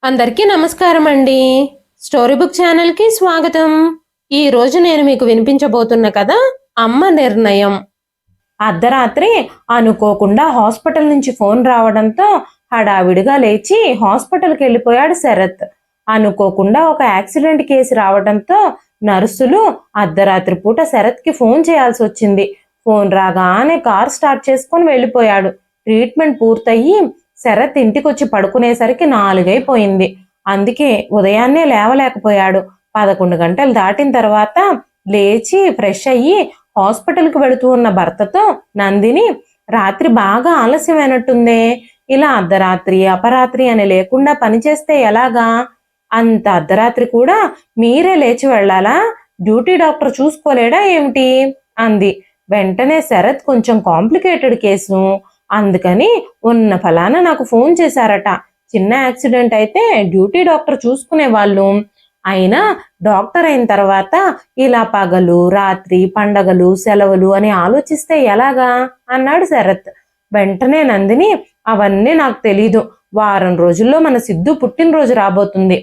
అందరికీ నమస్కారం అండి. స్టోరీ బుక్ ఛానల్కి స్వాగతం. ఈ రోజు నేను మీకు వినిపించబోతున్న కథ అమ్మ నిర్ణయం. అర్ధరాత్రి అనుకోకుండా హాస్పిటల్ నుంచి ఫోన్ రావడంతో హడావిడిగా లేచి హాస్పిటల్కి వెళ్ళిపోయాడు శరత్. అనుకోకుండా ఒక యాక్సిడెంట్ కేసు రావడంతో నర్సులు అర్ధరాత్రి పూట శరత్కి ఫోన్ చేయాల్సి వచ్చింది. ఫోన్ రాగానే కార్ స్టార్ట్ చేసుకొని వెళ్ళిపోయాడు. ట్రీట్మెంట్ పూర్తయ్యి శరత్ ఇంటికొచ్చి పడుకునేసరికి 4 అయిపోయింది. అందుకే ఉదయాన్నే లేవలేకపోయాడు. 11 గంటలు దాటిన తర్వాత లేచి ఫ్రెష్ అయ్యి హాస్పిటల్కి వెళుతూ ఉన్న భర్తతో, నందిని, రాత్రి బాగా ఆలస్యమైనట్టుందే, ఇలా అర్ధరాత్రి అపరాత్రి అని లేకుండా పనిచేస్తే ఎలాగా? అంత అర్ధరాత్రి కూడా మీరే లేచి వెళ్ళాలా? డ్యూటీ డాక్టర్ చూసుకోలేడా ఏమిటి అంది. వెంటనే శరత్ కొంచెం కాంప్లికేటెడ్ కేసు, అందుకని ఉన్న ఫలానా నాకు ఫోన్ చేశారట. చిన్న యాక్సిడెంట్ అయితే డ్యూటీ డాక్టర్ చూసుకునే వాళ్ళు, అయినా డాక్టర్ అయిన తర్వాత ఇలా పగలు రాత్రి పండగలు సెలవులు అని ఆలోచిస్తే ఎలాగా అన్నాడు శరత్. వెంటనే నందిని, అవన్నీ నాకు తెలీదు. వారం రోజుల్లో మన సిద్ధు పుట్టినరోజు రాబోతుంది.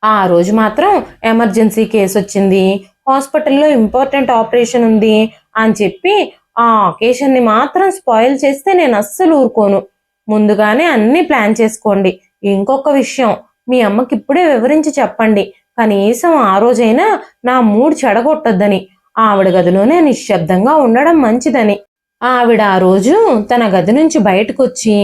ఆ రోజు మాత్రం ఎమర్జెన్సీ కేసు వచ్చింది, హాస్పిటల్లో ఇంపార్టెంట్ ఆపరేషన్ ఉంది అని చెప్పి ఆ అకేషన్ని మాత్రం స్పాయిల్ చేస్తే నేను అస్సలు ఊరుకోను. ముందుగానే అన్ని ప్లాన్ చేసుకోండి. ఇంకొక విషయం మీ అమ్మకి ఇప్పుడే వివరించి చెప్పండి. కనీసం ఆ రోజైనా నా మూడ్ చెడగొట్టొద్దని, ఆవిడ గదిలోనే నిశ్శబ్దంగా ఉండడం మంచిదని. ఆవిడ ఆ రోజు తన గది నుంచి బయటకొచ్చి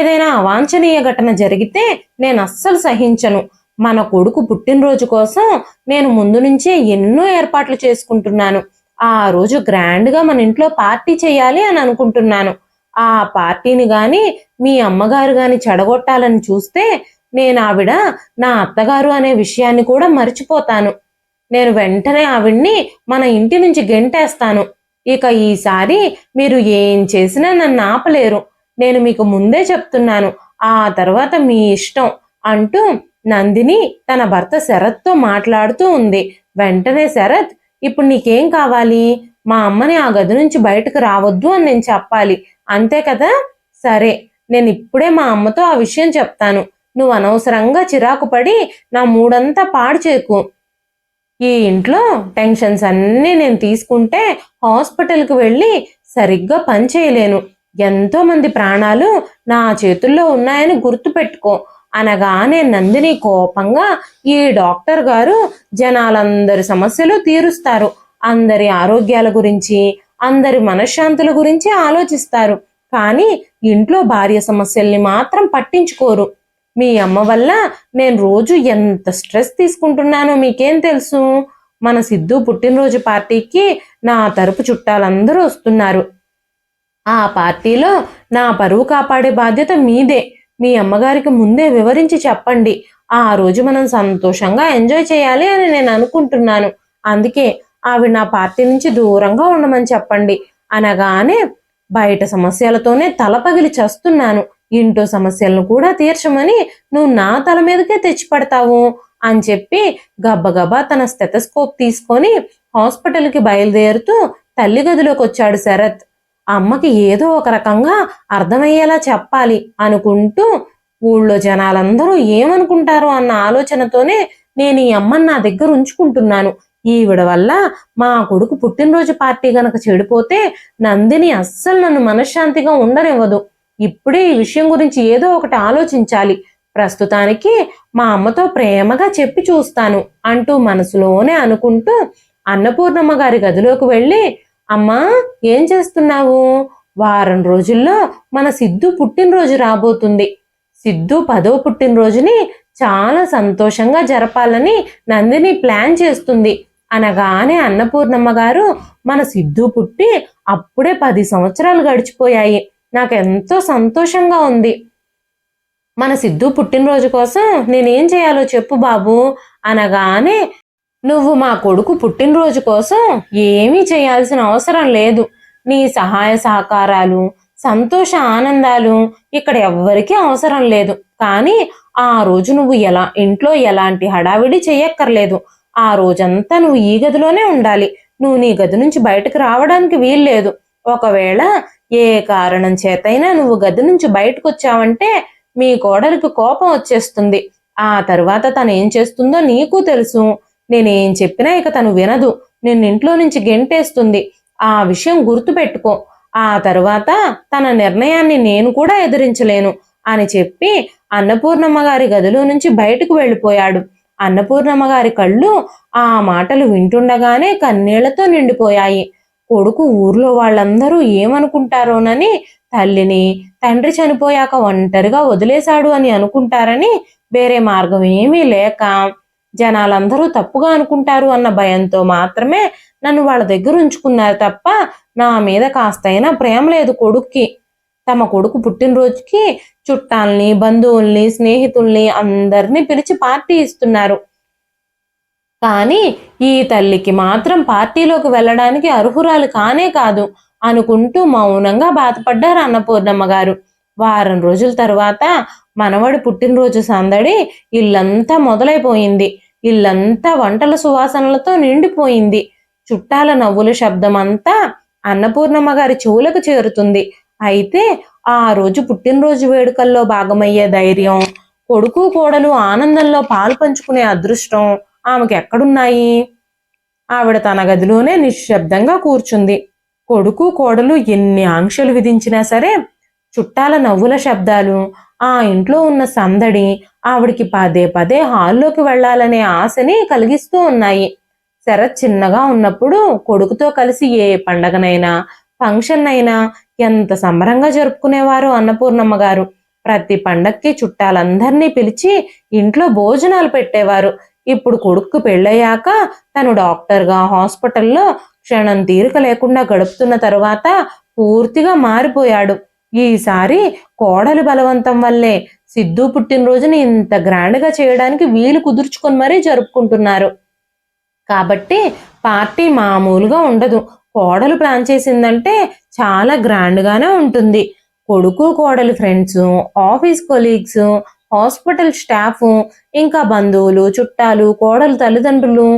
ఏదైనా అవాంఛనీయ ఘటన జరిగితే నేను అస్సలు సహించను. మన కొడుకు పుట్టినరోజు కోసం నేను ముందు నుంచే ఎన్నో ఏర్పాట్లు చేసుకుంటున్నాను. ఆ రోజు గ్రాండ్గా మన ఇంట్లో పార్టీ చేయాలి అని అనుకుంటున్నాను. ఆ పార్టీని గాని మీ అమ్మగారు గాని చెడగొట్టాలని చూస్తే నేను ఆవిడ నా అత్తగారు అనే విషయాన్ని కూడా మర్చిపోతాను. నేను వెంటనే ఆవిడ్ని మన ఇంటి నుంచి గెంటేస్తాను. ఇక ఈసారి మీరు ఏం చేసినా నన్ను ఆపలేరు. నేను మీకు ముందే చెప్తున్నాను. ఆ తర్వాత మీ ఇష్టం అంటూ నందిని తన భర్త శరత్తో మాట్లాడుతూ ఉంది. వెంటనే శరత్, ఇప్పుడు నీకేం కావాలి? మా అమ్మని ఆ గది నుంచి బయటకు రావద్దు అని నేను చెప్పాలి, అంతే కదా? సరే, నేను ఇప్పుడే మా అమ్మతో ఆ విషయం చెప్తాను. నువ్వు అనవసరంగా చిరాకు పడి నా మూడంతా పాడు చేయకు. ఈ ఇంట్లో టెన్షన్స్ అన్నీ నేను తీసుకుంటే హాస్పిటల్కి వెళ్ళి సరిగ్గా పని చేయలేను. ఎంతో మంది ప్రాణాలు నా చేతుల్లో ఉన్నాయని గుర్తుపెట్టుకో అనగానే నందిని కోపంగా, ఈ డాక్టర్ గారు జనాలందరి సమస్యలు తీరుస్తారు, అందరి ఆరోగ్యాల గురించి అందరి మనశ్శాంతుల గురించి ఆలోచిస్తారు, కానీ ఇంట్లో భార్య సమస్యల్ని మాత్రం పట్టించుకోరు. మీ అమ్మ వల్ల నేను రోజు ఎంత స్ట్రెస్ తీసుకుంటున్నానో మీకేం తెలుసు? మన సిద్ధు పుట్టినరోజు పార్టీకి నా తరపు చుట్టాలందరూ వస్తున్నారు. ఆ పార్టీలో నా పరువు కాపాడే బాధ్యత మీదే. మీ అమ్మగారికి ముందే వివరించి చెప్పండి. ఆ రోజు మనం సంతోషంగా ఎంజాయ్ చేయాలి అని నేను అనుకుంటున్నాను. అందుకే ఆవిడ నా పార్టీ నుంచి దూరంగా ఉండమని చెప్పండి అనగానే, బయట సమస్యలతోనే తల పగిలి చస్తున్నాను, ఇంట్లో సమస్యలను కూడా తీర్చమని నువ్వు నా తల మీదకే తెచ్చిపడతావు అని చెప్పి గబ్బగబా తన స్టెథోస్కోప్ తీసుకొని హాస్పిటల్కి బయలుదేరుతూ తల్లి గదిలోకి వచ్చాడు శరత్. అమ్మకి ఏదో ఒక రకంగా అర్థమయ్యేలా చెప్పాలి అనుకుంటూ, ఊళ్ళో జనాలందరూ ఏమనుకుంటారో అన్న ఆలోచనతోనే నేను ఈ అమ్మని నా దగ్గర ఉంచుకుంటున్నాను. ఈవిడ వల్ల మా కొడుకు పుట్టినరోజు పార్టీ గనక చెడిపోతే నందిని అస్సలు నన్ను మనశ్శాంతిగా ఉండనివ్వదు. ఇప్పుడే ఈ విషయం గురించి ఏదో ఒకటి ఆలోచించాలి. ప్రస్తుతానికి మా అమ్మతో ప్రేమగా చెప్పి చూస్తాను అంటూ మనసులోనే అనుకుంటూ అన్నపూర్ణమ్మ గారి గదిలోకి వెళ్ళి, అమ్మా, ఏం చేస్తున్నావు? వారం రోజుల్లో మన సిద్ధు పుట్టినరోజు రాబోతుంది. సిద్ధు 10వ పుట్టినరోజుని చాలా సంతోషంగా జరపాలని నందిని ప్లాన్ చేస్తుంది అనగానే అన్నపూర్ణమ్మ గారు, మన సిద్ధు పుట్టి అప్పుడే 10 సంవత్సరాలు గడిచిపోయాయి. నాకెంతో సంతోషంగా ఉంది. మన సిద్ధు పుట్టినరోజు కోసం నేనేం చేయాలో చెప్పు బాబు అనగానే, నువ్వు మా కొడుకు పుట్టినరోజు కోసం ఏమీ చేయాల్సిన అవసరం లేదు. నీ సహాయ సహకారాలు సంతోష ఆనందాలు ఇక్కడ ఎవ్వరికీ అవసరం లేదు. కానీ ఆ రోజు నువ్వు ఇంట్లో ఎలాంటి హడావిడి చెయ్యక్కర్లేదు. ఆ రోజంతా నువ్వు ఈ గదిలోనే ఉండాలి. నువ్వు నీ గది నుంచి బయటకు రావడానికి వీల్లేదు. ఒకవేళ ఏ కారణం చేతైనా నువ్వు గది నుంచి బయటకు వచ్చావంటే మీ కోడలికి కోపం వచ్చేస్తుంది. ఆ తరువాత తను ఏం చేస్తుందో నీకు తెలుసు. నేనేం చెప్పినా ఇక తను వినదు. నిన్నింట్లో నుంచి గెంటేస్తుంది. ఆ విషయం గుర్తుపెట్టుకో. ఆ తరువాత తన నిర్ణయాన్ని నేను కూడా ఎదిరించలేను అని చెప్పి అన్నపూర్ణమ్మ గారి గదిలో నుంచి బయటకు వెళ్ళిపోయాడు. అన్నపూర్ణమ్మ గారి కళ్ళు ఆ మాటలు వింటుండగానే కన్నీళ్లతో నిండిపోయాయి. కొడుకు ఊర్లో వాళ్ళందరూ ఏమనుకుంటారోనని, తల్లిని తండ్రి చనిపోయాక ఒంటరిగా వదిలేశాడు అని అనుకుంటారని, వేరే మార్గం ఏమీ లేక జనాలందరూ తప్పుగా అనుకుంటారు అన్న భయంతో మాత్రమే నన్ను వాళ్ళ దగ్గర ఉంచుకున్నారు తప్ప నా మీద కాస్తైనా ప్రేమ లేదు కొడుక్కి. తమ కొడుకు పుట్టినరోజుకి చుట్టాల్ని, బంధువుల్ని, స్నేహితుల్ని అందరినీ పిలిచి పార్టీ ఇస్తున్నారు. కానీ ఈ తల్లికి మాత్రం పార్టీలోకి వెళ్ళడానికి అర్హురాలు కానే కాదు అనుకుంటూ మౌనంగా బాధపడ్డారు అన్నపూర్ణమ్మ గారు. వారం రోజుల తర్వాత మనవడి పుట్టినరోజు సందడి ఇల్లంతా మొదలైపోయింది. ఇల్లంతా వంటల సువాసనలతో నిండిపోయింది. చుట్టాల నవ్వుల శబ్దం అంతా అన్నపూర్ణమ్మ గారి చెవులకు చేరుతుంది. అయితే ఆ రోజు పుట్టినరోజు వేడుకల్లో భాగమయ్యే ధైర్యం, కొడుకు కోడలు ఆనందంలో పాలు పంచుకునే అదృష్టం ఆమెకి ఎక్కడున్నాయి? ఆవిడ తన గదిలోనే నిశ్శబ్దంగా కూర్చుంది. కొడుకు కోడలు ఎన్ని ఆంక్షలు విధించినా సరే చుట్టాల నవ్వుల శబ్దాలు, ఆ ఇంట్లో ఉన్న సందడి ఆవిడికి పదే పదే హాల్లోకి వెళ్లాలనే ఆశని కలిగిస్తూ ఉన్నాయి. శరత్ చిన్నగా ఉన్నప్పుడు కొడుకుతో కలిసి ఏ పండగనైనా ఫంక్షన్ అయినా ఎంత సంబరంగా జరుపుకునేవారు అన్నపూర్ణమ్మ గారు. ప్రతి పండక్కి చుట్టాలందరినీ పిలిచి ఇంట్లో భోజనాలు పెట్టేవారు. ఇప్పుడు కొడుకు పెళ్ళయ్యాక తను డాక్టర్గా హాస్పిటల్లో క్షణం తీరిక లేకుండా గడుపుతున్న తరువాత పూర్తిగా మారిపోయాడు. ఈసారి కోడలి బలవంతం వల్లే సిద్ధు పుట్టినరోజుని ఇంత గ్రాండ్గా చేయడానికి వీలు కుదుర్చుకొని మరీ జరుపుకుంటున్నారు. కాబట్టి పార్టీ మామూలుగా ఉండదు. కోడలు ప్లాన్ చేసిందంటే చాలా గ్రాండ్గానే ఉంటుంది. కొడుకు కోడలి friends, office colleagues, hospital staff, ఇంకా బంధువులు, చుట్టాలు, కోడలు తల్లిదండ్రులు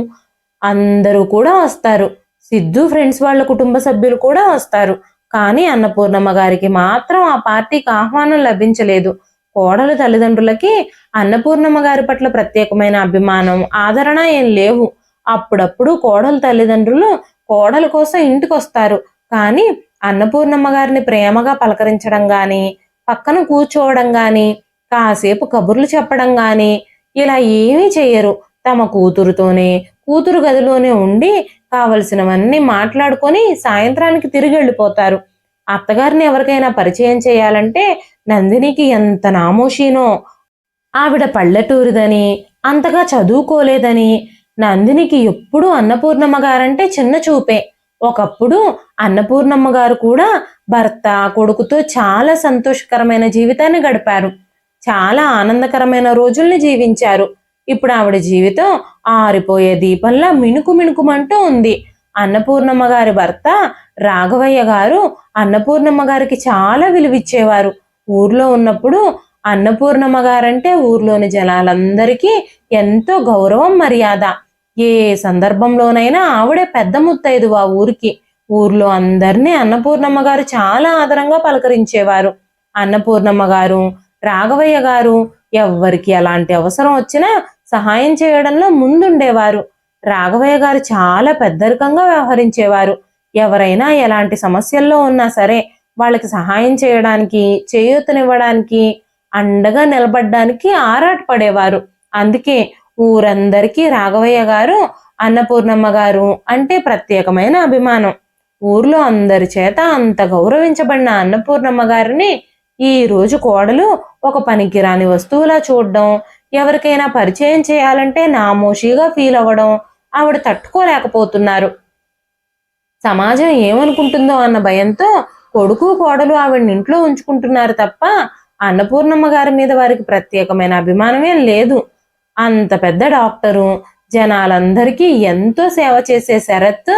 అందరూ కూడా వస్తారు. సిద్ధు ఫ్రెండ్స్ వాళ్ళ కుటుంబ సభ్యులు కూడా వస్తారు. కానీ అన్నపూర్ణమ్మ గారికి మాత్రం ఆ పార్టీకి ఆహ్వానం లభించలేదు. కోడలు తల్లిదండ్రులకి అన్నపూర్ణమ్మ గారి పట్ల ప్రత్యేకమైన అభిమానం, ఆదరణ ఏం లేవు. అప్పుడప్పుడు కోడలు తల్లిదండ్రులు కోడల కోసం ఇంటికొస్తారు. కానీ అన్నపూర్ణమ్మ గారిని ప్రేమగా పలకరించడం గాని, పక్కన కూర్చోవడం గాని, కాసేపు కబుర్లు చెప్పడం గాని ఇలా ఏమీ చెయ్యరు. తమ కూతురుతోనే కూతురు గదిలోనే ఉండి కావలసినవన్నీ మాట్లాడుకొని సాయంత్రానికి తిరిగి వెళ్ళిపోతారు. అత్తగారిని ఎవరికైనా పరిచయం చేయాలంటే నందినికి ఎంత నామోషీనో. ఆవిడ పల్లెటూరిదని, అంతగా చదువుకోలేదని నందినికి ఎప్పుడూ అన్నపూర్ణమ్మ గారంటే చిన్న చూపే. ఒకప్పుడు అన్నపూర్ణమ్మ గారు కూడా భర్త, కొడుకుతో చాలా సంతోషకరమైన జీవితాన్ని గడిపారు. చాలా ఆనందకరమైన రోజుల్ని జీవించారు. ఇప్పుడు ఆవిడ జీవితం ఆరిపోయే దీపంలా మిణుకు మిణుకుమంటూ ఉంది. అన్నపూర్ణమ్మ గారి భర్త రాఘవయ్య గారు అన్నపూర్ణమ్మ గారికి చాలా విలువిచ్చేవారు. ఊర్లో ఉన్నప్పుడు అన్నపూర్ణమ్మ గారంటే ఊర్లోని జనాలందరికీ ఎంతో గౌరవం, మర్యాద. ఏ సందర్భంలోనైనా ఆవిడే పెద్ద ముత్తైదువ ఊరికి. ఊర్లో అందరినీ అన్నపూర్ణమ్మ గారు చాలా ఆదరంగా పలకరించేవారు. అన్నపూర్ణమ్మ గారు, రాఘవయ్య గారు ఎవ్వరికి ఎలాంటి అవసరం వచ్చినా సహాయం చేయడంలో ముందుండేవారు. రాఘవయ్య గారు చాలా పెద్దరికంగా వ్యవహరించేవారు. ఎవరైనా ఎలాంటి సమస్యల్లో ఉన్నా సరే వాళ్ళకి సహాయం చేయడానికి, చేయూతనివ్వడానికి, అండగా నిలబడ్డానికి ఆరాటపడేవారు. అందుకే ఊరందరికీ రాఘవయ్య గారు, అన్నపూర్ణమ్మ గారు అంటే ప్రత్యేకమైన అభిమానం. ఊర్లో అందరి చేత అంత గౌరవించబడిన అన్నపూర్ణమ్మ గారిని ఈ రోజు కోడలు ఒక పనికిరాని వస్తువులా చూడడం, ఎవరికైనా పరిచయం చేయాలంటే నామోషీగా ఫీల్ అవ్వడం ఆవిడ తట్టుకోలేకపోతున్నారు. సమాజం ఏమనుకుంటుందో అన్న భయంతో కొడుకు కోడలు ఆవిడని ఇంట్లో ఉంచుకుంటున్నారు తప్ప అన్నపూర్ణమ్మ గారి మీద వారికి ప్రత్యేకమైన అభిమానమేం లేదు. అంత పెద్ద డాక్టరు, జనాలందరికీ ఎంతో సేవ చేసే శరత్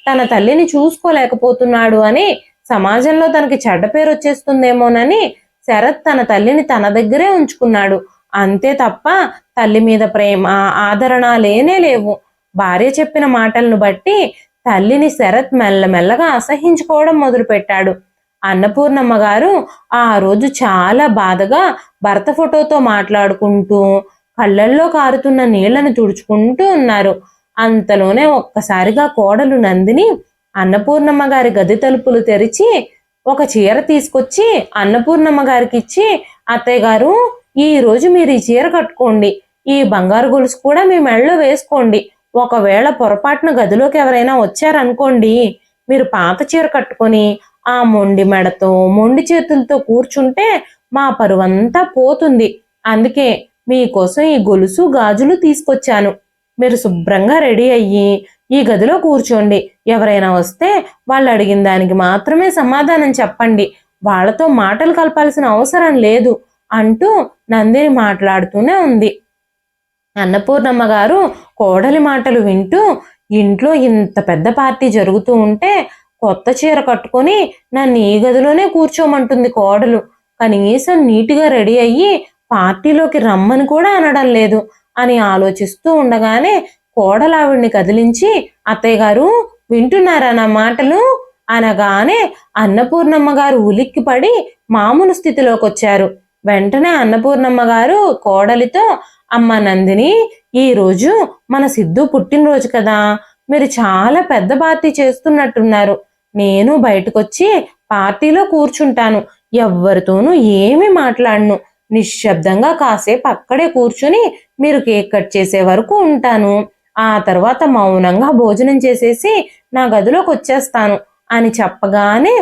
తన తల్లిని చూసుకోలేకపోతున్నాడు అని సమాజంలో తనకి చెడ్డ పేరు వచ్చేస్తుందేమోనని శరత్ తన తల్లిని తన దగ్గరే ఉంచుకున్నాడు. అంతే తప్ప తల్లి మీద ప్రేమ, ఆదరణ లేనే లేవు. భార్య చెప్పిన మాటలను బట్టి తల్లిని శరత్ మెల్లమెల్లగా అసహించుకోవడం మొదలుపెట్టాడు. అన్నపూర్ణమ్మ గారు ఆ రోజు చాలా బాధగా భర్త ఫోటోతో మాట్లాడుకుంటూ కళ్ళల్లో కారుతున్న నీళ్లను తుడుచుకుంటూ ఉన్నారు. అంతలోనే ఒక్కసారిగా కోడలు నందిని అన్నపూర్ణమ్మ గారి గది తలుపులు తెరిచి ఒక చీర తీసుకొచ్చి అన్నపూర్ణమ్మ గారికి ఇచ్చి, అత్తయ్య గారు, ఈ రోజు మీరు ఈ చీర కట్టుకోండి, ఈ బంగారు గొలుసు కూడా మీ మెడలో వేసుకోండి. ఒకవేళ పొరపాటున గదిలోకి ఎవరైనా వచ్చారనుకోండి, మీరు పాత చీర కట్టుకొని ఆ మొండి మెడతో మొండి చేతులతో కూర్చుంటే మా పరువంతా పోతుంది. అందుకే మీకోసం ఈ గొలుసు గాజులు తీసుకొచ్చాను. మీరు శుభ్రంగా రెడీ అయ్యి ఈ గదిలో కూర్చోండి. ఎవరైనా వస్తే వాళ్ళు అడిగిన దానికి మాత్రమే సమాధానం చెప్పండి. వాళ్ళతో మాటలు కలపాల్సిన అవసరం లేదు అంటూ నందిని మాట్లాడుతూనే ఉంది. అన్నపూర్ణమ్మ గారు కోడలి మాటలు వింటూ, ఇంట్లో ఇంత పెద్ద పార్టీ జరుగుతూ ఉంటే కొత్త చీర కట్టుకొని నన్ను ఈ గదిలోనే కూర్చోమంటుంది కోడలు. కనీసం నీట్గా రెడీ అయ్యి పార్టీలోకి రమ్మని కూడా అనడం లేదు అని ఆలోచిస్తూ ఉండగానే కోడలు ఆవిడ్ని కదిలించి, అత్తయ్య గారు, వింటున్నారా నా మాటలు అనగానే అన్నపూర్ణమ్మ గారు ఉలిక్కిపడి మామూలు స్థితిలోకి వచ్చారు. వెంటనే అన్నపూర్ణమ్మ గారు కోడలితో, అమ్మ నందిని, ఈరోజు మన సిద్ధు పుట్టినరోజు కదా, మీరు చాలా పెద్ద పార్టీ చేస్తున్నట్టున్నారు. నేను బయటకొచ్చి పార్టీలో కూర్చుంటాను. ఎవ్వరితోనూ ఏమీ మాట్లాడను. నిశ్శబ్దంగా కాసేపు అక్కడే కూర్చుని మీరు కేక్ కట్ చేసే వరకు ఉంటాను. ఆ తర్వాత మౌనంగా భోజనం చేసేసి నా గదిలోకి వచ్చేస్తాను అని చెప్పగానే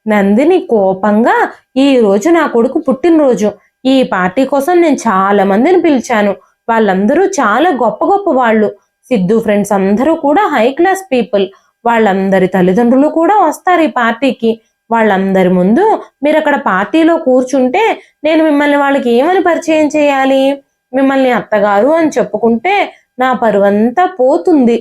నందిని కోపంగా, ఈ రోజు నా కొడుకు పుట్టినరోజు. ఈ పార్టీ కోసం నేను చాలా మందిని పిలిచాను. వాళ్ళందరూ చాలా గొప్ప గొప్ప వాళ్ళు. సిద్ధు ఫ్రెండ్స్ అందరూ కూడా హై క్లాస్ పీపుల్. వాళ్ళందరి తల్లిదండ్రులు కూడా వస్తారు ఈ పార్టీకి. వాళ్ళందరి ముందు మీరు అక్కడ పార్టీలో కూర్చుంటే నేను మిమ్మల్ని వాళ్ళకి ఏమని పరిచయం చేయాలి? మిమ్మల్ని అత్తగారు అని చెప్పుకుంటే నా పరువంతా పోతుంది.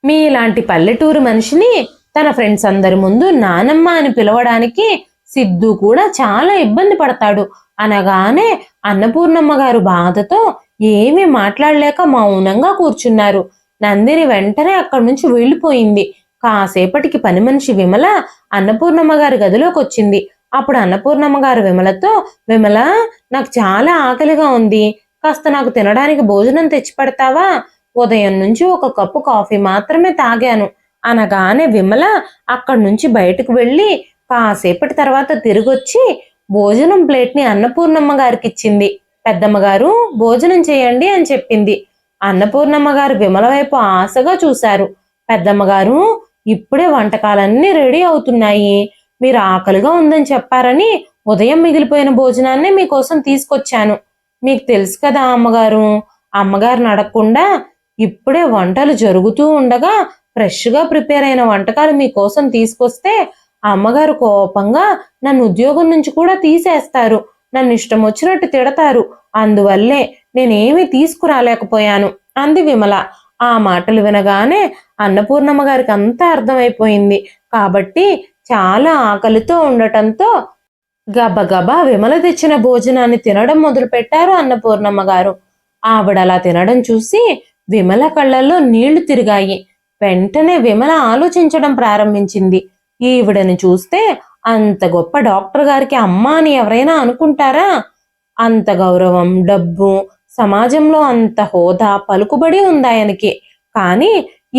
మీలాంటి పల్లెటూరు మనిషిని తన ఫ్రెండ్స్ అందరి ముందు నానమ్మ అని పిలవడానికి సిద్ధు కూడా చాలా ఇబ్బంది పడతాడు అనగానే అన్నపూర్ణమ్మ గారు బాధతో ఏమీ మాట్లాడలేక మౌనంగా కూర్చున్నారు. నందిని వెంటనే అక్కడి నుంచి వెళ్ళిపోయింది. కాసేపటికి పని మనిషి విమల అన్నపూర్ణమ్మ గారి గదిలోకి వచ్చింది. అప్పుడు అన్నపూర్ణమ్మ గారు విమలతో, విమల, నాకు చాలా ఆకలిగా ఉంది, కాస్త నాకు తినడానికి భోజనం తెచ్చి పెడతావా? ఉదయం నుంచి ఒక కప్పు కాఫీ మాత్రమే తాగాను అనగానే విమల అక్కడి నుంచి బయటకు వెళ్ళి కాసేపటి తర్వాత తిరిగొచ్చి భోజనం ప్లేట్ని అన్నపూర్ణమ్మ గారికి ఇచ్చింది. పెద్దమ్మ గారు, భోజనం చేయండి అని చెప్పింది. అన్నపూర్ణమ్మ గారు విమల వైపు ఆశగా చూశారు. పెద్దమ్మ గారు, ఇప్పుడే వంటకాలన్నీ రెడీ అవుతున్నాయి. మీరు ఆకలిగా ఉందని చెప్పారని ఉదయం మిగిలిపోయిన భోజనాన్ని మీకోసం తీసుకొచ్చాను. మీకు తెలుసు కదా అమ్మగారు, అమ్మగారిని అడగకుండా ఇప్పుడే వంటలు జరుగుతూ ఉండగా ఫ్రెష్గా ప్రిపేర్ అయిన వంటకాలు మీకోసం తీసుకొస్తే అమ్మగారు కోపంగా నన్ను ఉద్యోగం నుంచి కూడా తీసేస్తారు, నన్ను ఇష్టం వచ్చినట్టు తిడతారు. అందువల్లే నేనేమీ తీసుకురాలేకపోయాను అంది విమల. ఆ మాటలు వినగానే అన్నపూర్ణమ్మ గారికి అంతా అర్థమైపోయింది. కాబట్టి చాలా ఆకలితో ఉండటంతో గబగబా విమల తెచ్చిన భోజనాన్ని తినడం మొదలుపెట్టారు అన్నపూర్ణమ్మ గారు. ఆవిడలా తినడం చూసి విమల కళ్ళల్లో నీళ్లు తిరిగాయి. వెంటనే విమల ఆలోచించడం ప్రారంభించింది. ఈవిడని చూస్తే అంత గొప్ప డాక్టర్ గారికి అమ్మ అని ఎవరైనా అనుకుంటారా? అంత గౌరవం, డబ్బు, సమాజంలో అంత హోదా, పలుకుబడి ఉందాయనకి. కానీ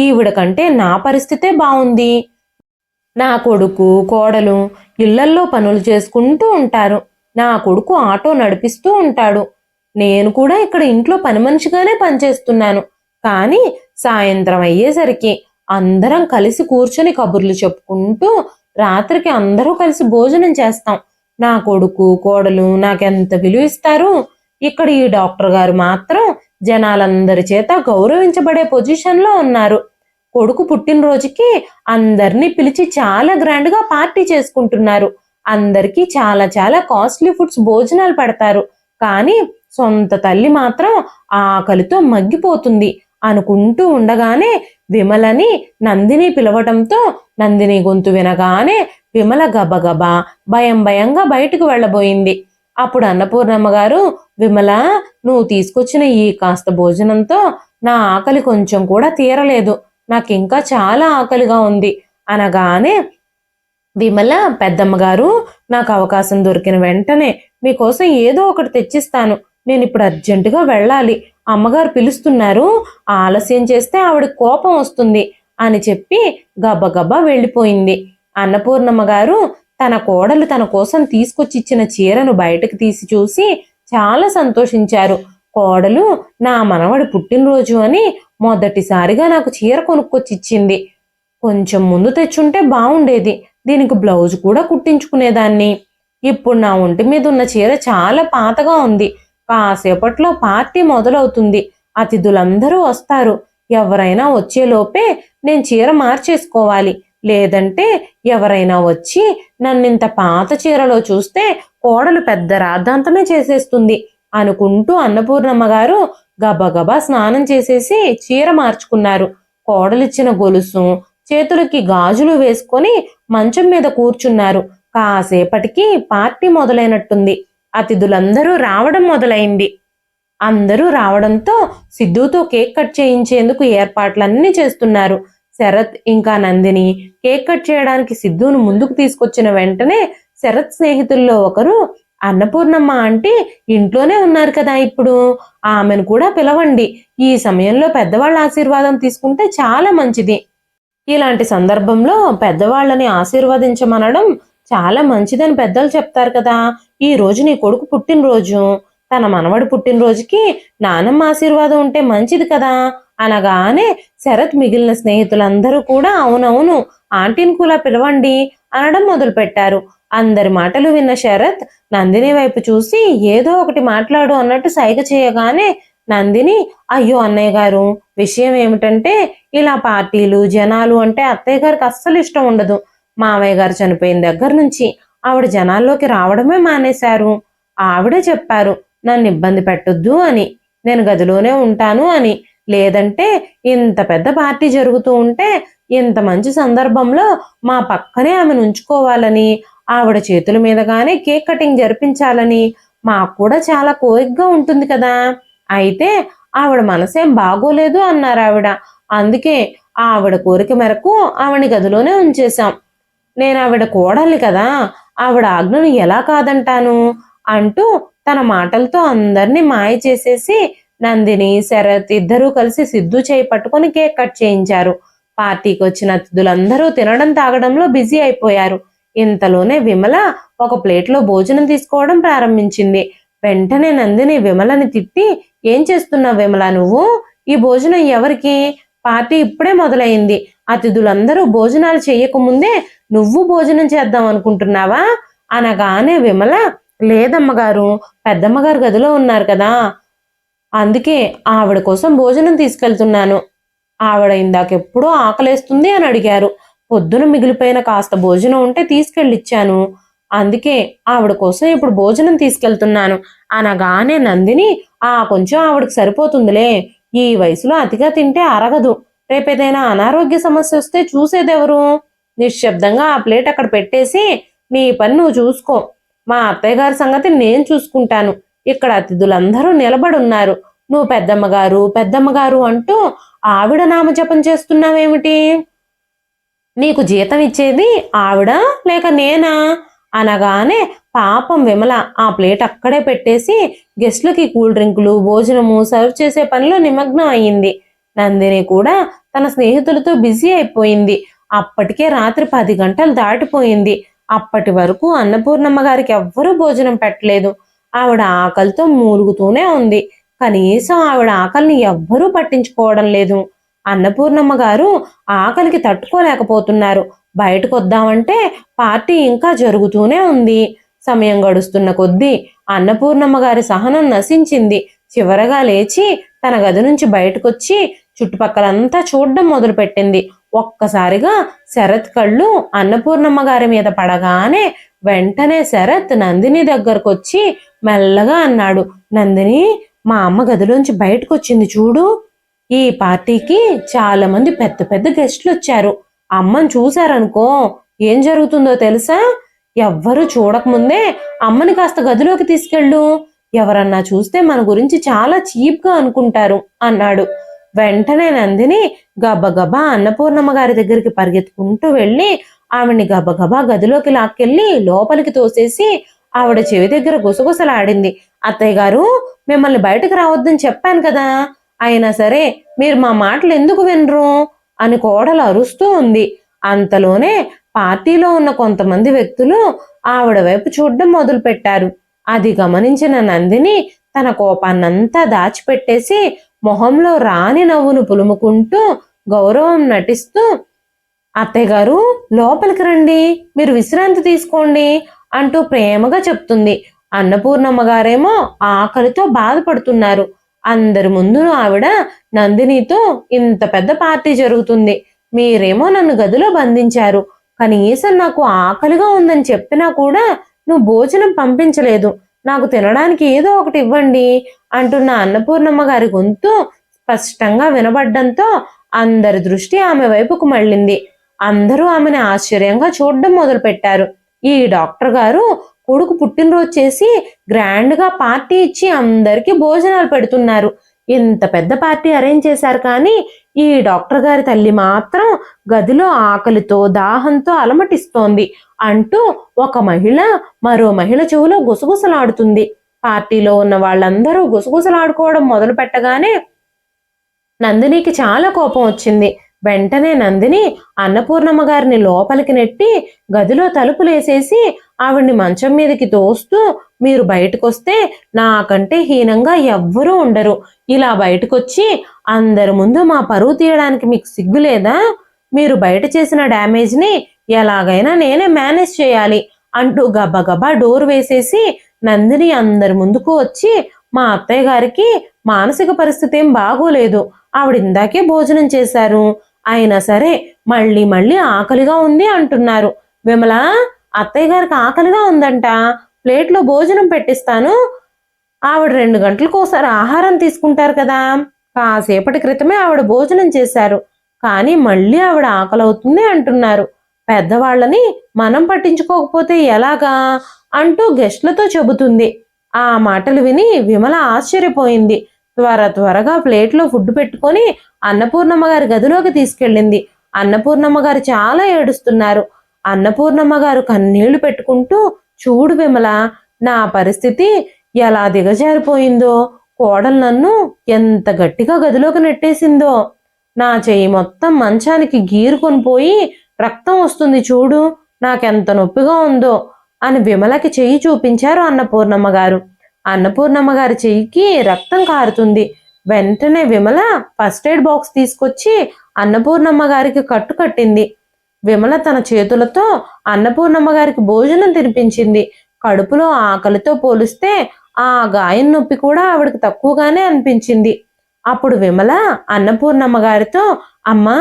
ఈవిడ కంటే నా పరిస్థితే బాగుంది. నా కొడుకు, కోడలు ఇళ్లల్లో పనులు చేసుకుంటూ ఉంటారు. నా కొడుకు ఆటో నడిపిస్తూ ఉంటాడు. నేను కూడా ఇక్కడ ఇంట్లో పని మనిషిగానే పనిచేస్తున్నాను. కానీ సాయంత్రం అయ్యేసరికి అందరం కలిసి కూర్చొని కబుర్లు చెప్పుకుంటూ రాత్రికి అందరూ కలిసి భోజనం చేస్తాం. నా కొడుకు, కోడలు నాకెంత విలువ ఇస్తారు. ఇక్కడ ఈ డాక్టర్ గారు మాత్రం జనాలందరి చేత గౌరవించబడే పొజిషన్లో ఉన్నారు. కొడుకు పుట్టినరోజుకి అందరినీ పిలిచి చాలా గ్రాండ్గా పార్టీ చేసుకుంటున్నారు. అందరికీ చాలా చాలా కాస్ట్లీ ఫుడ్స్ భోజనాలు పెడతారు. కానీ సొంత తల్లి మాత్రం ఆకలితో మగ్గిపోతుంది అనుకుంటూ ఉండగానే విమలని నందిని పిలవటంతో నందిని గొంతు వినగానే విమల గబగబా భయంగా బయటకు వెళ్ళబోయింది. అప్పుడు అన్నపూర్ణమ్మ గారు, విమల, నువ్వు తీసుకొచ్చిన ఈ కాస్త భోజనంతో నా ఆకలి కొంచెం కూడా తీరలేదు. నాకింకా చాలా ఆకలిగా ఉంది అనగానే విమల, పెద్దమ్మగారు, నాకు అవకాశం దొరికిన వెంటనే మీకోసం ఏదో ఒకటి తెచ్చిస్తాను. నేను ఇప్పుడు అర్జెంటుగా వెళ్ళాలి. అమ్మగారు పిలుస్తున్నారు. ఆలస్యం చేస్తే ఆవిడ కోపం వస్తుంది అని చెప్పి గబగబా వెళ్ళిపోయింది. అన్నపూర్ణమ్మ గారు తన కోడలు తన కోసం తీసుకొచ్చిచ్చిన చీరను బయటకు తీసి చూసి చాలా సంతోషించారు. కోడలు నా మనవడి పుట్టినరోజు అని మొదటిసారిగా నాకు చీర కొనుక్కొచ్చిచ్చింది. కొంచెం ముందు తెచ్చుంటే బాగుండేది. దీనికి బ్లౌజ్ కూడా కుట్టించుకునేదాన్ని. ఇప్పుడు నా ఒంటి మీద ఉన్న చీర చాలా పాతగా ఉంది. కాసేపట్లో పార్టీ మొదలవుతుంది. అతిథులందరూ వస్తారు. ఎవరైనా వచ్చేలోపే నేను చీర మార్చేసుకోవాలి. లేదంటే ఎవరైనా వచ్చి నన్నింత పాత చీరలో చూస్తే కోడలు పెద్ద రాద్ధాంతమే చేసేస్తుంది అనుకుంటూ అన్నపూర్ణమ్మ గారు గబగబా స్నానం చేసేసి చీర మార్చుకున్నారు. కోడలిచ్చిన గొలుసు, చేతులకి గాజులు వేసుకొని మంచం మీద కూర్చున్నారు. కాసేపటికి పార్టీ మొదలైనట్టుంది. అతిథులందరూ రావడం మొదలైంది. అందరూ రావడంతో సిద్ధుతో కేక్ కట్ చేయించేందుకు ఏర్పాట్లన్నీ చేస్తున్నారు. శరత్ ఇంకా నందిని కేక్ కట్ చేయడానికి సిద్ధును ముందుకు తీసుకొచ్చిన వెంటనే శరత్ స్నేహితుల్లో ఒకరు, అన్నపూర్ణమ్మ ఆంటీ ఇంట్లోనే ఉన్నారు కదా, ఇప్పుడు ఆమెను కూడా పిలవండి. ఈ సమయంలో పెద్దవాళ్ళ ఆశీర్వాదం తీసుకుంటే చాలా మంచిది. ఇలాంటి సందర్భంలో పెద్దవాళ్ళని ఆశీర్వదించమనడం చాలా మంచిదని పెద్దలు చెప్తారు కదా. ఈ రోజు నీ కొడుకు పుట్టినరోజు. తన మనవడి పుట్టినరోజుకి నానమ్మ ఆశీర్వాదం ఉంటే మంచిది కదా అనగానే శరత్ మిగిలిన స్నేహితులందరూ కూడా అవునవును, ఆంటీని కూడా పిలవండి అనడం మొదలుపెట్టారు. అందరి మాటలు విన్న శరత్ నందిని వైపు చూసి ఏదో ఒకటి మాట్లాడు అన్నట్టు సైగ చేయగానే నందిని, అయ్యో అన్నయ్య గారు, విషయం ఏమిటంటే ఇలా పార్టీలు జనాలు అంటే అత్తయ్య గారికి అస్సలు ఇష్టం ఉండదు. మావయ్య గారు చనిపోయిన దగ్గర నుంచి ఆవిడ జనాల్లోకి రావడమే మానేశారు. ఆవిడే చెప్పారు నన్ను ఇబ్బంది పెట్టొద్దు అని, నేను గదిలోనే ఉంటాను అని. లేదంటే ఇంత పెద్ద పార్టీ జరుగుతూ ఉంటే ఇంత మంచి సందర్భంలో మా పక్కనే ఆమెను ఉంచుకోవాలని, ఆవిడ చేతుల మీదగానే కేక్ కటింగ్ జరిపించాలని మాకు కూడా చాలా కోరికగా ఉంటుంది కదా. అయితే ఆవిడ మనసేం బాగోలేదు అన్నారు ఆవిడ. అందుకే ఆవిడ కోరిక మేరకు ఆవిడని గదిలోనే ఉంచేశాం. నేను ఆవిడ కోడలి కదా, ఆవిడ ఆజ్ఞను ఎలా కాదంటాను అంటూ తన మాటలతో అందరినీ మాయ చేసేసి నందిని, శరత్ ఇద్దరూ కలిసి సిద్ధు చేయి పట్టుకొని కేక్ కట్ చేయించారు. పార్టీకి వచ్చిన అతిథులందరూ తినడం తాగడంలో బిజీ అయిపోయారు. ఇంతలోనే విమల ఒక ప్లేట్లో భోజనం తీసుకోవడం ప్రారంభించింది. వెంటనే నందిని విమలని తిట్టి, ఏం చేస్తున్నావు విమల నువ్వు? ఈ భోజనం ఎవరికి? పార్టీ ఇప్పుడే మొదలైంది. అతిథులందరూ భోజనాలు చెయ్యకముందే నువ్వు భోజనం చేద్దాం అనుకుంటున్నావా అనగానే విమల, లేదమ్మగారు, పెద్దమ్మగారు గదిలో ఉన్నారు కదా, అందుకే ఆవిడ కోసం భోజనం తీసుకెళ్తున్నాను. ఆవిడ ఇందాకెప్పుడో ఆకలేస్తుంది అని అడిగారు. పొద్దున మిగిలిపోయిన కాస్త భోజనం ఉంటే తీసుకెళ్ళిచ్చాను. అందుకే ఆవిడ కోసం ఇప్పుడు భోజనం తీసుకెళ్తున్నాను అనగానే నందిని, కొంచెం ఆవిడకి సరిపోతుందిలే, ఈ వయసులో అతిగా తింటే అరగదు, రేపేదైనా అనారోగ్య సమస్య వస్తే చూసేదెవరు? నిశ్శబ్దంగా ఆ ప్లేట్ అక్కడ పెట్టేసి నీ పని నువ్వు చూసుకో, మా అత్తయ్య గారి సంగతి నేను చూసుకుంటాను. ఇక్కడ అతిథులందరూ నిలబడున్నారు, నువ్వు పెద్దమ్మగారు పెద్దమ్మగారు అంటూ ఆవిడ నామజపం చేస్తున్నావేమిటి? నీకు జీతం ఇచ్చేది ఆవిడ లేక నేనా అనగానే పాపం విమల ఆ ప్లేట్ అక్కడే పెట్టేసి గెస్ట్లకి కూల్ డ్రింకులు భోజనము సర్వ్ చేసే పనిలో నిమగ్నం అయ్యింది. నందిని కూడా తన స్నేహితులతో బిజీ అయిపోయింది. అప్పటికే రాత్రి 10 గంటలు దాటిపోయింది. అప్పటి వరకు అన్నపూర్ణమ్మ గారికి ఎవ్వరూ భోజనం పెట్టలేదు. ఆవిడ ఆకలితో మూలుగుతూనే ఉంది. కనీసం ఆవిడ ఆకలిని ఎవ్వరూ పట్టించుకోవడం లేదు. అన్నపూర్ణమ్మ గారు ఆకలికి తట్టుకోలేకపోతున్నారు. బయటకు వద్దామంటే పార్టీ ఇంకా జరుగుతూనే ఉంది. సమయం గడుస్తున్న కొద్దీ అన్నపూర్ణమ్మ గారి సహనం నశించింది. చివరగా లేచి తన గది నుంచి బయటకొచ్చి చుట్టుపక్కలంతా చూడ్డం మొదలుపెట్టింది. ఒక్కసారిగా శరత్ కళ్ళు అన్నపూర్ణమ్మ గారి మీద పడగానే వెంటనే శరత్ నందిని దగ్గరకొచ్చి మెల్లగా అన్నాడు, నందిని, మా అమ్మ గదిలోంచి బయటకొచ్చింది చూడు. ఈ పార్టీకి చాలా మంది పెద్ద పెద్ద గెస్టులు వచ్చారు. అమ్మని చూశారనుకో ఏం జరుగుతుందో తెలుసా? ఎవ్వరూ చూడకముందే అమ్మని కాస్త గదిలోకి తీసుకెళ్ళు. ఎవరన్నా చూస్తే మన గురించి చాలా చీప్గా అనుకుంటారు అన్నాడు. వెంటనే నందిని గబగబా అన్నపూర్ణమ్మ గారి దగ్గరికి పరిగెత్తుకుంటూ వెళ్ళి ఆవిడ్ని గబగబా గదిలోకి లాక్కెళ్ళి లోపలికి తోసేసి ఆవిడ చెవి దగ్గర గుసగుసలాడింది. అత్తయ్య గారు, మిమ్మల్ని బయటకు రావద్దని చెప్పాను కదా, అయినా సరే మీరు మా మాటలు ఎందుకు వినరు అని కోడలు అరుస్తూ ఉంది. అంతలోనే పార్టీలో ఉన్న కొంతమంది వ్యక్తులు ఆవిడ వైపు చూడడం మొదలు పెట్టారు. అది గమనించిన నందిని తన కోపాన్నంతా దాచిపెట్టేసి మొహంలో రాని నవ్వును పులుముకుంటూ గౌరవం నటిస్తూ, అత్తయ్య గారు లోపలికి రండి, మీరు విశ్రాంతి తీసుకోండి అంటూ ప్రేమగా చెప్తుంది. అన్నపూర్ణమ్మ గారేమో ఆకలితో బాధపడుతున్నారు. అందరి ముందు ఆవిడ నందినితో, ఇంత పెద్ద పార్టీ జరుగుతుంది, మీరేమో నన్ను గదిలో బంధించారు, కనీసం నాకు ఆకలిగా ఉందని చెప్పినా కూడా నువ్వు భోజనం పంపించలేదు, నాకు తినడానికి ఏదో ఒకటి ఇవ్వండి అంటున్న అన్నపూర్ణమ్మ గారి గొంతు స్పష్టంగా వినబడ్డంతో అందరి దృష్టి ఆమె వైపుకు మళ్ళింది. అందరూ ఆమెను ఆశ్చర్యంగా చూడడం మొదలుపెట్టారు. ఈ డాక్టర్ గారు కొడుకు పుట్టినరోజు చేసి గ్రాండ్గా పార్టీ ఇచ్చి అందరికీ భోజనాలు పెడుతున్నారు. ఇంత పెద్ద పార్టీ అరేంజ్ చేశారు, కానీ ఈ డాక్టర్ గారి తల్లి మాత్రం గదిలో ఆకలితో దాహంతో అలమటిస్తోంది అంటూ ఒక మహిళ మరో మహిళ చెవులో గుసగుసలాడుతుంది. పార్టీలో ఉన్న వాళ్ళందరూ గుసగుసలాడుకోవడం మొదలు పెట్టగానే నందినికి చాలా కోపం వచ్చింది. వెంటనే నందిని అన్నపూర్ణమ్మ గారిని లోపలికి నెట్టి గదిలో తలుపులేసేసి ఆవిడ్ని మంచం మీదకి తోస్తూ, మీరు బయటకొస్తే నాకంటే హీనంగా ఎవ్వరూ ఉండరు, ఇలా బయటకొచ్చి అందరి ముందు మా పరువు తీయడానికి మీకు సిగ్గులేదా, మీరు బయట చేసిన డ్యామేజ్ని ఎలాగైనా నేనే మేనేజ్ చేయాలి అంటూ గబగబా డోర్ వేసేసి నందిని అందరి ముందుకు వచ్చి, మా అత్తయ్య గారికి మానసిక పరిస్థితి ఏం బాగోలేదు, ఆవిడ ఇందాకే భోజనం చేశారు, అయినా సరే మళ్ళీ మళ్ళీ ఆకలిగా ఉంది అంటున్నారు. విమల, అత్తయ్య గారికి ఆకలిగా ఉందంట, ప్లేట్లో భోజనం పెట్టిస్తాను, ఆవిడ 2 గంటలకు ఒకసారి ఆహారం తీసుకుంటారు కదా, కాసేపటి క్రితమే ఆవిడ భోజనం చేశారు, కానీ మళ్ళీ ఆవిడ ఆకలవుతుంది అంటున్నారు, పెద్దవాళ్ళని మనం పట్టించుకోకపోతే ఎలాగా అంటూ గెస్ట్లతో చెబుతుంది. ఆ మాటలు విని విమల ఆశ్చర్యపోయింది. త్వరగా ప్లేట్లో ఫుడ్ పెట్టుకొని అన్నపూర్ణమ్మ గారి గదిలోకి తీసుకెళ్ళింది. అన్నపూర్ణమ్మ గారు చాలా ఏడుస్తున్నారు. అన్నపూర్ణమ్మ గారు కన్నీళ్లు పెట్టుకుంటూ, చూడు విమల, నా పరిస్థితి ఎలా దిగజారిపోయిందో, కోడలు నన్ను ఎంత గట్టిగా గదిలోకి నెట్టేసిందో, నా చెయ్యి మొత్తం మంచానికి గీరుకొని పోయి రక్తం వస్తుంది చూడు, నాకెంత నొప్పిగా ఉందో అని విమలకి చెయ్యి చూపించారు అన్నపూర్ణమ్మ గారు. అన్నపూర్ణమ్మ గారి చెయ్యికి రక్తం కారుతుంది. వెంటనే విమల ఫస్ట్ ఎయిడ్ బాక్స్ తీసుకొచ్చి అన్నపూర్ణమ్మ గారికి కట్టు కట్టింది. విమల తన చేతులతో అన్నపూర్ణమ్మ గారికి భోజనం తినిపించింది. కడుపులో ఆకలితో పోలిస్తే ఆ గాయం నొప్పి కూడా ఆవిడకి తక్కువగానే అనిపించింది. అప్పుడు విమల అన్నపూర్ణమ్మ గారితో, అమ్మా,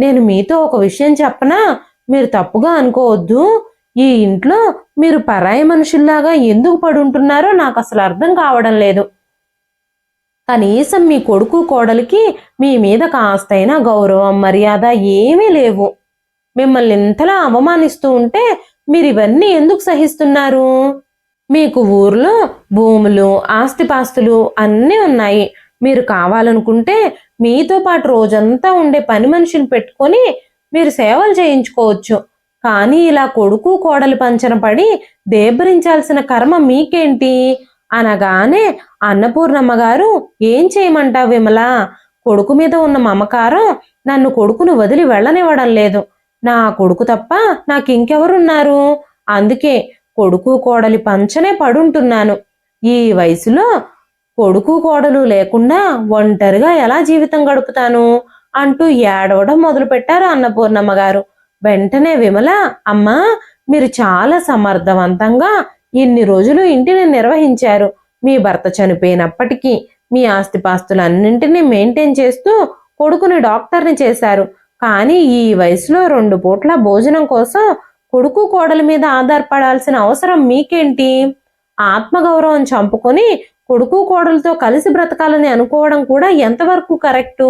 నేను మీతో ఒక విషయం చెప్పనా, మీరు తప్పుగా అనుకోవద్దు, ఈ ఇంట్లో మీరు పరాయి మనుషుల్లాగా ఎందుకు పడుంటున్నారో నాకు అసలు అర్థం కావడం లేదు, కనీసం మీ కొడుకు కోడలికి మీ మీద కాస్తైనా గౌరవం మర్యాద ఏమీ లేవు, మిమ్మల్ని ఇంతలా అవమానిస్తూ ఉంటే మీరు ఇవన్నీ ఎందుకు సహిస్తున్నారు, మీకు ఊర్లో భూములు ఆస్తిపాస్తులు అన్నీ ఉన్నాయి, మీరు కావాలనుకుంటే మీతో పాటు రోజంతా ఉండే పని మనిషిని పెట్టుకొని మీరు సేవలు చేయించుకోవచ్చు, కానీ ఇలా కొడుకు కోడలి పంచన పడి దేబరించాల్సిన కర్మ మీకేంటి అనగానే అన్నపూర్ణమ్మ గారు, ఏం చేయమంటావు విమల, కొడుకు మీద ఉన్న మమకారం నన్ను కొడుకును వదిలి వెళ్ళనివ్వడం లేదు, నా కొడుకు తప్ప నాకింకెవరున్నారు, అందుకే కొడుకు కోడలి పంచనే పడుంటున్నాను, ఈ వయసులో కొడుకు కోడలు లేకుండా ఒంటరిగా ఎలా జీవితం గడుపుతాను అంటూ ఏడవడం మొదలుపెట్టారు అన్నపూర్ణమ్మ గారు. వెంటనే విమల, అమ్మా, మీరు చాలా సమర్థవంతంగా ఇన్ని రోజులు ఇంటిని నిర్వహించారు, మీ భర్త చనిపోయినప్పటికీ మీ ఆస్తిపాస్తులన్నింటినీ మెయింటైన్ చేస్తూ కొడుకుని డాక్టర్ని చేశారు, కానీ ఈ వయసులో 2 పూట్ల భోజనం కోసం కొడుకు కోడల మీద ఆధారపడాల్సిన అవసరం మీకేంటి, ఆత్మగౌరవం చంపుకొని కొడుకు కోడలతో కలిసి బ్రతకాలని అనుకోవడం కూడా ఎంతవరకు కరెక్టు,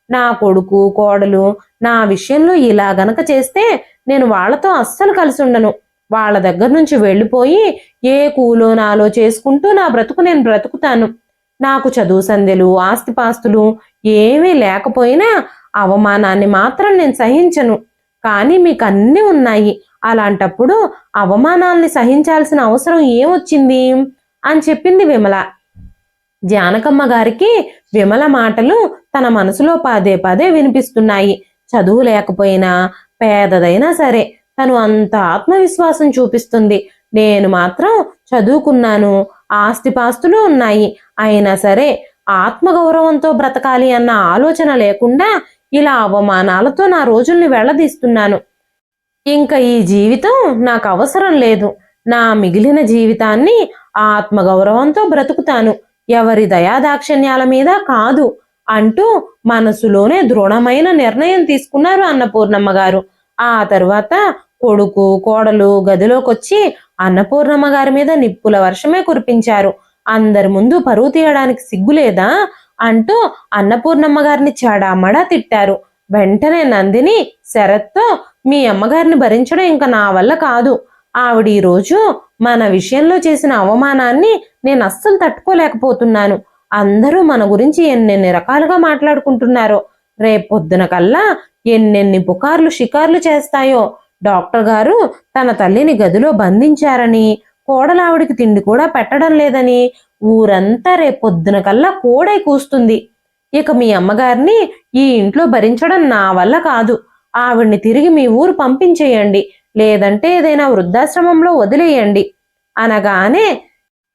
నా కొడుకు కోడలు నా విషయంలో ఇలా గనక చేస్తే నేను వాళ్లతో అస్సలు కలిసి ఉండను, వాళ్ళ దగ్గర నుంచి వెళ్ళిపోయి ఏ కూలో నాలో చేసుకుంటూ నా బ్రతుకు నేను బ్రతుకుతాను, నాకు చదువు సంధ్యలు ఆస్తిపాస్తులు ఏమీ లేకపోయినా అవమానాన్ని మాత్రం నేను సహించను, కానీ మీకు అన్నీ ఉన్నాయి. అలాంటప్పుడు అవమానాల్ని సహించాల్సిన అవసరం ఏమొచ్చింది అని చెప్పింది విమల. జానకమ్మ గారికి విమల మాటలు తన మనసులో పదే పదే వినిపిస్తున్నాయి. చదువు లేకపోయినా, పేదదైనా సరే తను అంత ఆత్మవిశ్వాసం చూపిస్తుంది. నేను మాత్రం చదువుకున్నాను, ఆస్తిపాస్తులు ఉన్నాయి, అయినా సరే ఆత్మగౌరవంతో బ్రతకాలి అన్న ఆలోచన లేకుండా ఇలా అవమానాలతో నా రోజుల్ని వెళ్లదీస్తున్నాను. ఇంకా ఈ జీవితం నాకు అవసరం లేదు. నా మిగిలిన జీవితాన్ని ఆత్మగౌరవంతో బ్రతుకుతాను, ఎవరి దయాదాక్షిణ్యాల మీద కాదు అంటూ మనసులోనే దృఢమైన నిర్ణయం తీసుకున్నారు అన్నపూర్ణమ్మ గారు. ఆ తరువాత కొడుకు కోడలు గదిలోకొచ్చి అన్నపూర్ణమ్మ గారి మీద నిప్పుల వర్షమే కురిపించారు. అందరి ముందు పరువు తీయడానికి సిగ్గులేదా అంటూ అన్నపూర్ణమ్మ గారిని చెడామడా తిట్టారు. వెంటనే నందిని శరత్తో, మీ అమ్మగారిని భరించడం ఇంకా నా వల్ల కాదు. ఆవిడ ఈ రోజు మన విషయంలో చేసిన అవమానాన్ని నేను అస్సలు తట్టుకోలేకపోతున్నాను. అందరూ మన గురించి ఎన్నెన్ని రకాలుగా మాట్లాడుకుంటున్నారో. రేపొద్దున కల్లా ఎన్నెన్ని పుకార్లు షికార్లు చేస్తాయో. డాక్టర్ గారు తన తల్లిని గదిలో బంధించారని, కోడలావిడికి తిండి కూడా పెట్టడం లేదని ఊరంతా రేపొద్దున కల్లా కోడై కూస్తుంది. ఇక మీ అమ్మగారిని ఈ ఇంట్లో భరించడం నా వల్ల కాదు. ఆవిడ్ని తిరిగి మీ ఊరు పంపించేయండి, లేదంటే ఏదైనా వృద్ధాశ్రమంలో వదిలేయండి అనగానే,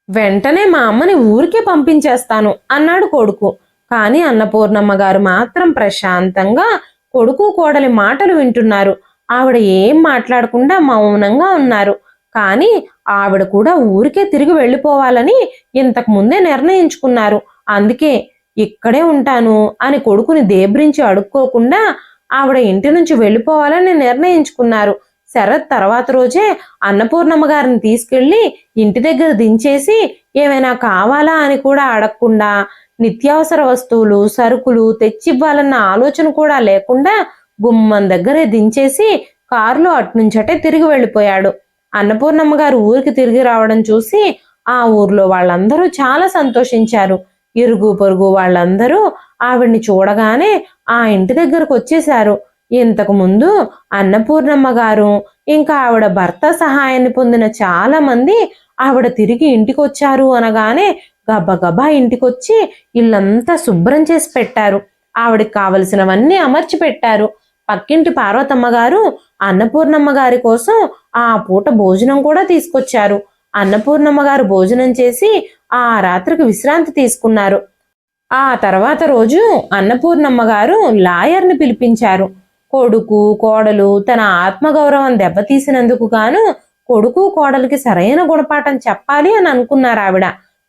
వెంటనే మా అమ్మని ఊరికే పంపించేస్తాను అన్నాడు కొడుకు. కానీ అన్నపూర్ణమ్మ గారు మాత్రం ప్రశాంతంగా కొడుకు కోడలి మాటలు వింటున్నారు. ఆవిడ ఏం మాట్లాడకుండా మౌనంగా ఉన్నారు. కానీ ఆవిడ కూడా ఊరికే తిరిగి వెళ్ళిపోవాలని ఇంతకు ముందే నిర్ణయించుకున్నారు. అందుకే ఇక్కడే ఉంటాను అని కొడుకుని దేబ్రించి అడుక్కోకుండా ఆవిడ ఇంటి నుంచి వెళ్ళిపోవాలని నిర్ణయించుకున్నారు. శరత్ తర్వాత రోజే అన్నపూర్ణమ్మ గారిని తీసుకెళ్లి ఇంటి దగ్గర దించేసి ఏమైనా కావాలా అని కూడా అడగకుండా, నిత్యావసర వస్తువులు సరుకులు తెచ్చివ్వాలన్న ఆలోచన కూడా లేకుండా గుమ్మం దగ్గరే దించేసి కారులో అట్నుంచటే తిరిగి వెళ్ళిపోయాడు. అన్నపూర్ణమ్మ గారు ఊరికి తిరిగి రావడం చూసి ఆ ఊర్లో వాళ్ళందరూ చాలా సంతోషించారు. ఇరుగు పొరుగు వాళ్ళందరూ ఆవిడ్ని చూడగానే ఆ ఇంటి దగ్గరకు వచ్చేశారు. ఇంతకు ముందు అన్నపూర్ణమ్మ గారు ఇంకా ఆవిడ భర్త సహాయాన్ని పొందిన చాలా మంది ఆవిడ తిరిగి ఇంటికొచ్చారు అనగానే గబగబా ఇంటికొచ్చి ఇల్లంతా శుభ్రం చేసి పెట్టారు. ఆవిడకి కావలసినవన్నీ అమర్చి పెట్టారు. పక్కింటి పార్వతమ్మ గారు అన్నపూర్ణమ్మ గారి కోసం ఆ పూట భోజనం కూడా తీసుకొచ్చారు. అన్నపూర్ణమ్మ గారు భోజనం చేసి ఆ రాత్రికి విశ్రాంతి తీసుకున్నారు. ఆ తర్వాత రోజు అన్నపూర్ణమ్మ గారు లాయర్ని పిలిపించారు. కొడుకు కోడలు తన ఆత్మగౌరవం దెబ్బతీసినందుకు గాను కొడుకు కోడలికి సరైన గుణపాఠం చెప్పాలి అని అనుకున్నారు ఆవిడ.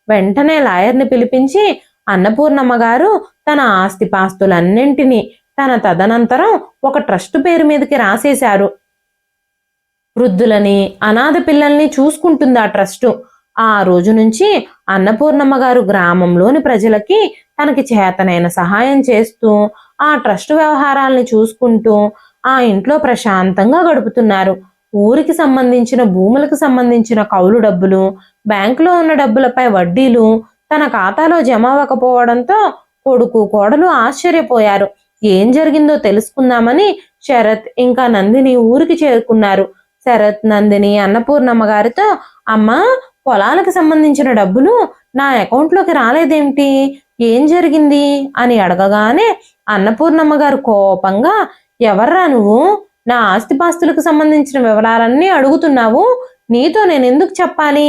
వెంటనే లాయర్ని పిలిపించి అన్నపూర్ణమ్మ గారు తన ఆస్తిపాస్తులన్నింటినీ తన తదనంతరం ఒక ట్రస్ట్ పేరు మీదకి రాసేశారు. వృద్ధులని అనాథ పిల్లల్ని చూసుకుంటుంది ఆ ట్రస్టు. ఆ రోజు నుంచి అన్నపూర్ణమ్మ గారు గ్రామంలోని ప్రజలకి తనకి చేతనైన సహాయం చేస్తూ ఆ ట్రస్ట్ వ్యవహారాల్ని చూసుకుంటూ ఆ ఇంట్లో ప్రశాంతంగా గడుపుతున్నారు. ఊరికి సంబంధించిన భూములకు సంబంధించిన కౌలు డబ్బులు, బ్యాంకులో ఉన్న డబ్బులపై వడ్డీలు తన ఖాతాలో జమ అవ్వకపోవడంతో కొడుకు కోడలు ఆశ్చర్యపోయారు. ఏం జరిగిందో తెలుసుకుందామని శరత్ ఇంకా నందిని ఊరికి చేరుకున్నారు. శరత్ నందిని అన్నపూర్ణమ్మ గారితో, అమ్మా, పొలాలకు సంబంధించిన డబ్బులు నా అకౌంట్లోకి రాలేదేమిటి, ఏం జరిగింది అని అడగగానే అన్నపూర్ణమ్మ గారు కోపంగా, ఎవర్రా నువ్వు, నా ఆస్తిపాస్తులకు సంబంధించిన వివరాలన్నీ అడుగుతున్నావు, నీతో నేను ఎందుకు చెప్పాలి,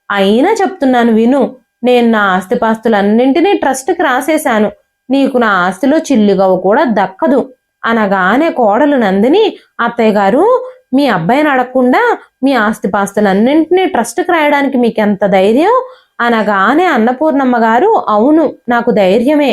అయినా చెప్తున్నాను విను, నేను నా ఆస్తిపాస్తులన్నింటినీ ట్రస్ట్కి రాసేశాను, నీకు నా ఆస్తిలో చిల్లిగవ్వ కూడా దక్కదు అనగానే కోడలు నందిని, అత్తయ్య గారు, మీ అబ్బాయిని అడగకుండా మీ ఆస్తిపాస్తులన్నింటినీ ట్రస్ట్కి రాయడానికి మీకెంత ధైర్యం అనగానే అన్నపూర్ణమ్మ గారు, అవును, నాకు ధైర్యమే,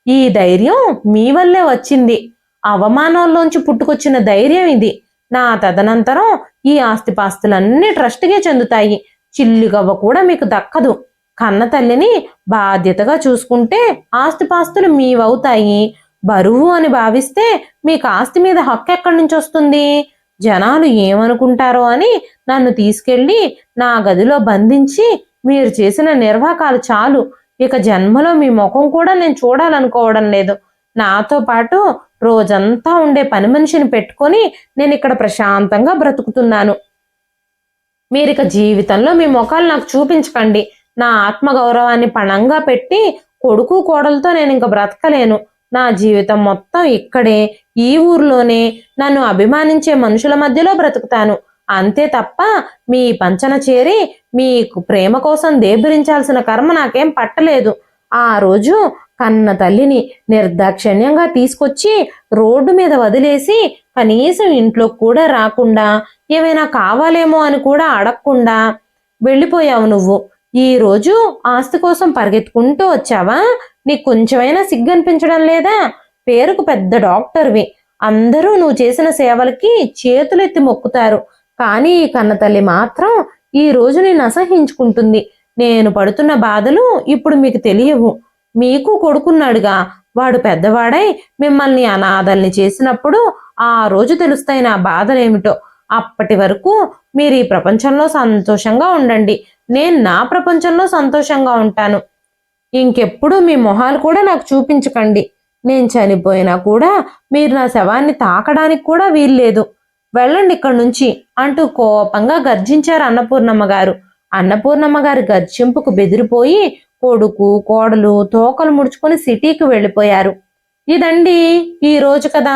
ఈ ధైర్యం మీ వల్లే వచ్చింది, అవమానంలోంచి పుట్టుకొచ్చిన ధైర్యం ఇది, నా తదనంతరం ఈ ఆస్తిపాస్తులన్నీ ట్రస్ట్కే చెందుతాయి, చిల్లిగవ్వ కూడా మీకు దక్కదు, కన్న తల్లిని బాధ్యతగా చూసుకుంటే ఆస్తిపాస్తులు మీవవుతాయి, బరువు అని భావిస్తే మీకు ఆస్తి మీద హక్కు ఎక్కడి నుంచి వస్తుంది, జనాలు ఏమనుకుంటారో అని నన్ను తీసుకెళ్లి నా గదిలో బంధించి మీరు చేసిన నిర్వాకాలు చాలు, ఇక జన్మలో మీ ముఖం కూడా నేను చూడాలనుకోవడం లేదు, నాతో పాటు రోజంతా ఉండే పని మనిషిని పెట్టుకొని నేను ఇక్కడ ప్రశాంతంగా బ్రతుకుతున్నాను. మీరిక జీవితంలో మీ ముఖాలు నాకు చూపించకండి. నా ఆత్మగౌరవాన్ని పణంగా పెట్టి కొడుకు కోడలతో నేను ఇంక బ్రతకలేను. నా జీవితం మొత్తం ఇక్కడే, ఈ ఊర్లోనే నన్ను అభిమానించే మనుషుల మధ్యలో బ్రతుకుతాను. అంతే తప్ప మీ పంచన చేరి మీకు ప్రేమ కోసం దేబిరించాల్సిన కర్మ నాకేం పట్టలేదు. ఆ రోజు కన్న తల్లిని నిర్దాక్షిణ్యంగా తీసుకొచ్చి రోడ్డు మీద వదిలేసి కనీసం ఇంట్లో కూడా రాకుండా, ఏమైనా కావాలేమో అని కూడా అడగకుండా వెళ్ళిపోయావు నువ్వు. ఈ రోజు ఆస్తి కోసం పరిగెత్తుకుంటూ వచ్చావా? నీకు కొంచెమైనా సిగ్గనిపించడం లేదా? పేరుకు పెద్ద డాక్టర్వి, అందరూ నువ్వు చేసిన సేవలకి చేతులెత్తి మొక్కుతారు. కానీ ఈ కన్నతల్లి మాత్రం ఈ రోజు నేను అసహించుకుంటుంది. నేను పడుతున్న బాధలు ఇప్పుడు మీకు తెలియవు. మీకు కొడుకున్నాడుగా, వాడు పెద్దవాడై మిమ్మల్ని అనాథల్ని చేసినప్పుడు ఆ రోజు తెలుస్తాయి నా బాధలేమిటో. అప్పటి వరకు మీరు ఈ ప్రపంచంలో సంతోషంగా ఉండండి. నేను నా ప్రపంచంలో సంతోషంగా ఉంటాను. ఇంకెప్పుడు మీ మొహాలు కూడా నాకు చూపించకండి. నేను చనిపోయినా కూడా మీరు నా శవాన్ని తాకడానికి కూడా వీల్లేదు. వెళ్ళండి ఇక్కడి నుంచి అంటూ కోపంగా గర్జించారు అన్నపూర్ణమ్మ గారు. అన్నపూర్ణమ్మ గారి గర్జింపుకు బెదిరిపోయి కొడుకు కోడలు తోకలు ముడుచుకొని సిటీకి వెళ్ళిపోయారు. ఇదండి ఈ రోజు కథ.